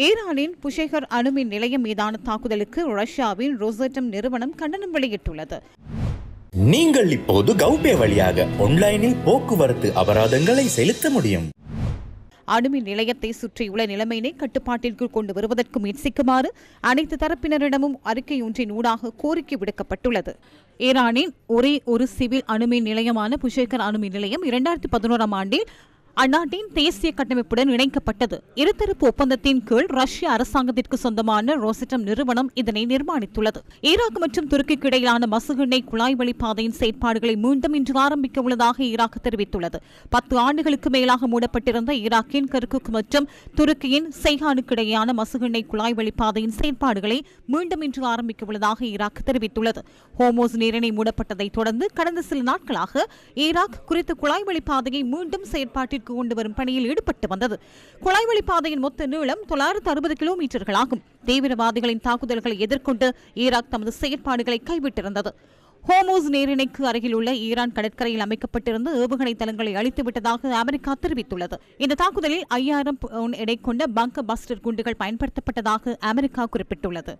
ஈரானின் புஷேகர் அணுமின் நிலையம் மீதான தாக்குதலுக்கு ரஷ்யாவின் ரோசேட்டம் நிறுவனம் கண்டனம் வெளியிட்டுள்ளது. நீங்கள் இப்போது கௌபே வழியாக ஆன்லைனில் போக்குவரத்து அபராதங்களை செலுத்த முடியும். அணுமின் நிலையத்தை சுற்றியுள்ள நிலைமையினை கட்டுப்பாட்டிற்குள் கொண்டு வருவதற்கு முயற்சிக்குமாறு அனைத்து தரப்பினரிடமும் அறிக்கை ஒன்றின் ஊடாக கோரிக்கை விடுக்கப்பட்டுள்ளது. ஈரானின் ஒரே ஒரு சிவில் அணுமின் நிலையமான புஷேகர் அணுமின் நிலையம் 2011ஆம் ஆண்டில் அந்நாட்டின் தேசிய கட்டமைப்புடன் இணைக்கப்பட்டது. இருதரப்பு ஒப்பந்தத்தின் கீழ் ரஷ்ய அரசாங்கத்திற்கு சொந்தமான ரோசேட்டம் நிறுவனம் இதனை நிர்மாணித்துள்ளது. ஈராக் மற்றும் துருக்கிக்கு இடையிலான மசுகெண்ணெய் குழாய் வழிப்பாதையின் செயற்பாடுகளை மீண்டும் இன்று ஆரம்பிக்க உள்ளதாக ஈராக் தெரிவித்துள்ளது. 10 ஆண்டுகளுக்கு மேலாக மூடப்பட்டிருந்த ஈராக்கின் கர்குக் மற்றும் துருக்கியின் செய்ஹானுக்கு இடையேயான மசுகெண்ணெய் குழாய் வழிப்பாதையின் செயற்பாடுகளை மீண்டும் இன்று ஆரம்பிக்க உள்ளதாக ஈராக் தெரிவித்துள்ளது. ஹோமோஸ் நீரிணை மூடப்பட்டதை தொடர்ந்து கடந்த சில நாட்களாக ஈராக் குறித்த குழாய் வழிப்பாதையை மீண்டும் செயற்பாட்டிற்கு கொண்டு வரும் பணியில் ஈடுபட்டு வந்தது. குழாய் வழிப்பாதையின் மொத்த நீளம் 960 கிலோமீட்டர்களாகும். தீவிரவாதிகளின் தாக்குதல்களை எதிர்கொண்டு ஈராக் தமது செயற்பாடுகளை கைவிட்டிருந்தது. ஹோமோஸ் நீரிணைக்கு அருகில் உள்ள ஈரான் கடற்கரையில் அமைக்கப்பட்டிருந்த ஏவுகணை தளங்களை அழித்துவிட்டதாக அமெரிக்கா தெரிவித்துள்ளது. இந்த தாக்குதலில் 5000 பவுண்ட் எடை கொண்ட பங்கர் பஸ்டர் குண்டுகள் பயன்படுத்தப்பட்டதாக அமெரிக்கா குறிப்பிட்டுள்ளது.